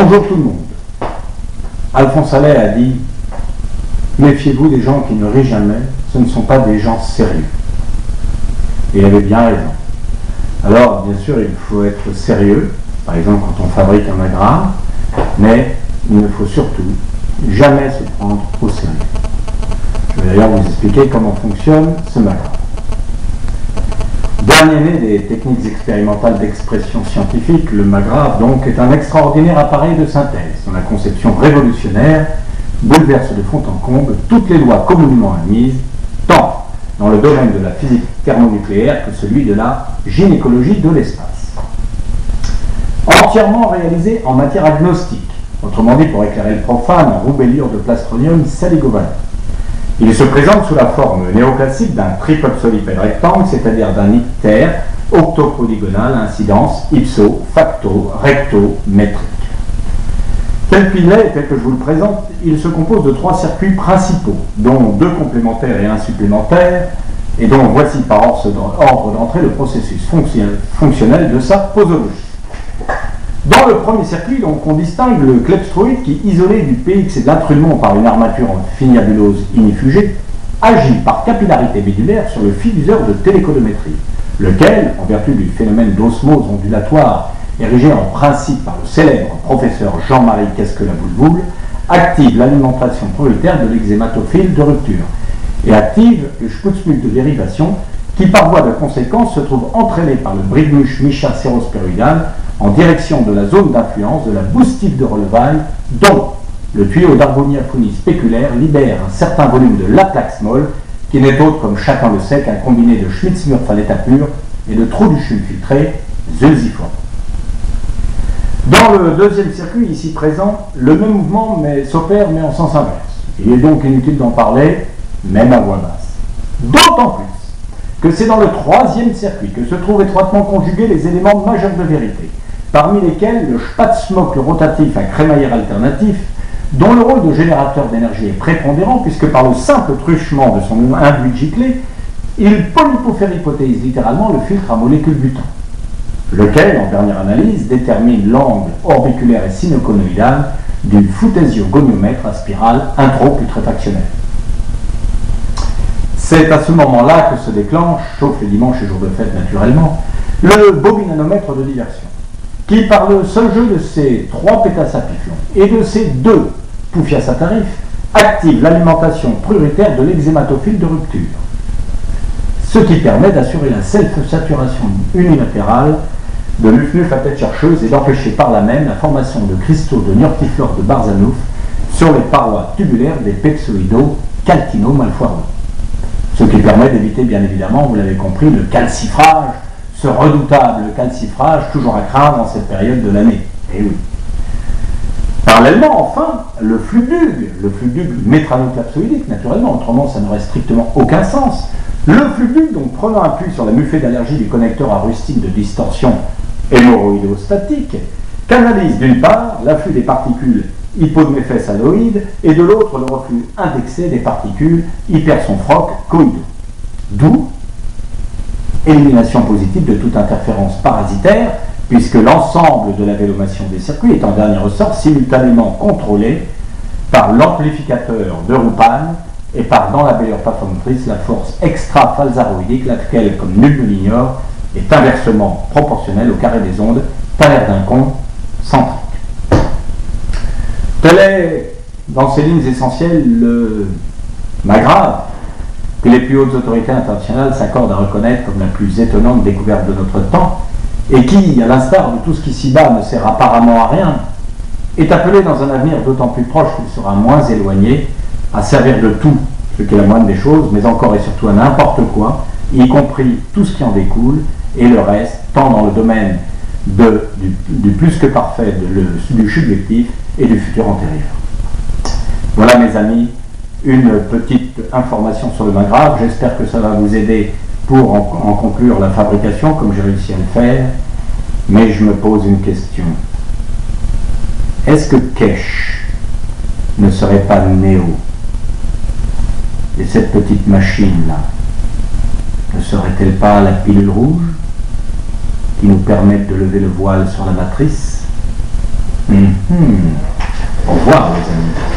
Bonjour tout le monde. Alphonse Allais a dit « Méfiez-vous des gens qui ne rient jamais, ce ne sont pas des gens sérieux. » Et il avait bien raison. Alors, bien sûr, il faut être sérieux, par exemple quand on fabrique un agrafe, mais il ne faut surtout jamais se prendre au sérieux. Je vais d'ailleurs vous expliquer comment fonctionne ce agrafe. Dernier-né des techniques expérimentales d'expression scientifique, le agrafe donc est un extraordinaire appareil de synthèse dont la conception révolutionnaire bouleverse de fond en comble toutes les lois communément admises, tant dans le domaine de la physique thermonucléaire que celui de la gynécologie de l'espace. Entièrement réalisé en matière agnostique, autrement dit pour éclairer le profane en roubellure de plastronium saligovalent. Il se présente sous la forme néoclassique d'un triple solipède rectangle, c'est-à-dire d'un ictère octopolygonal à incidence ipso, facto, recto, métrique. Tel qu'il est, tel que je vous le présente, il se compose de 3 circuits principaux, dont 2 complémentaires et 1 supplémentaire, et dont voici par ordre d'entrée le processus fonctionnel de sa posologie. Dans le premier circuit, donc, on distingue le clepstroïde qui, isolé du pX et de l'intrudement par une armature en finiabulose inifugée, agit par capillarité médulaire sur le diffuseur de télécodométrie, lequel, en vertu du phénomène d'osmose ondulatoire érigé en principe par le célèbre professeur Jean-Marie Casque-la-Boule-Boule, active l'alimentation prioritaire de l'exhématophile de rupture et active le Sputzmück de dérivation qui, par voie de conséquence, se trouve entraîné par le Brigmusch-Micha sérospéroïdal en direction de la zone d'influence de la boustite de Rolleweil, dont le tuyau d'Argonia funis spéculaire libère un certain volume de Laplax-Moll, qui n'est autre, comme chacun le sait, qu'un combiné de Schmidt-Smurf à l'état pur et de trou du CHUM filtré, Zeusiforme. Dans le deuxième circuit, ici présent, le même mouvement s'opère mais en sens inverse. Il est donc inutile d'en parler, même à voix basse. D'autant plus que c'est dans le troisième circuit que se trouvent étroitement conjugués les éléments majeurs de vérité, parmi lesquels le Spatzmock rotatif à crémaillère alternatif, dont le rôle de générateur d'énergie est prépondérant, puisque par le simple truchement de son induit giclé, il polypoféripothéise littéralement le filtre à molécules butan, lequel, en dernière analyse, détermine l'angle orbiculaire et synoconoïdal du photésio-goniomètre à spirale intro-putréfactionnelle. C'est à ce moment-là que se déclenche, sauf les dimanches et jours de fête naturellement, le bobinanomètre de diversion, qui, par le seul jeu de ses 3 pétasapiflons et de ses 2 poufiasatarifs, active l'alimentation prioritaire de l'exhématophile de rupture, ce qui permet d'assurer la self-saturation unilatérale de l'ufnuf à tête chercheuse et d'empêcher par là même la formation de cristaux de Nurtiflore de Barzanouf sur les parois tubulaires des pepsoïdos calcino-malfoireux. Ce qui permet d'éviter, bien évidemment, vous l'avez compris, le calcifrage, ce redoutable calcifrage toujours à craindre en cette période de l'année. Eh oui. Parallèlement, enfin, le flux-bug métranoclapsoïdique, naturellement, autrement ça n'aurait strictement aucun sens. Le flux-bug, donc prenant appui sur la muffée d'allergie du connecteur à rustine de distorsion hémorroïdostatique, canalise d'une part l'afflux des particules hypodméphèsaloïdes et de l'autre le reflux indexé des particules hypersonfroques-coïdaux. D'où élimination positive de toute interférence parasitaire, puisque l'ensemble de la vélomation des circuits est en dernier ressort simultanément contrôlé par l'amplificateur de Roupan et par, dans la bellure pathomotrice, la force extra-falsaroïdique, laquelle, comme nul ne l'ignore, est inversement proportionnelle au carré des ondes, talaire d'un con centrique. Tel est, dans ces lignes essentielles, le agrafe que les plus hautes autorités internationales s'accordent à reconnaître comme la plus étonnante découverte de notre temps, et qui, à l'instar de tout ce qui s'y-bas ne sert apparemment à rien, est appelé dans un avenir d'autant plus proche qu'il sera moins éloigné à servir de tout, ce qui est la moindre des choses, mais encore et surtout à n'importe quoi, y compris tout ce qui en découle, et le reste, tant dans le domaine du plus que parfait, du subjectif et du futur antérieur. Voilà, mes amis, une petite information sur le agrafe. J'espère que ça va vous aider pour en conclure la fabrication, comme j'ai réussi à le faire. Mais je me pose une question. Est-ce que Kesh ne serait pas Néo? Et cette petite machine-là, ne serait-elle pas la pilule rouge qui nous permet de lever le voile sur la matrice? Au revoir, les amis.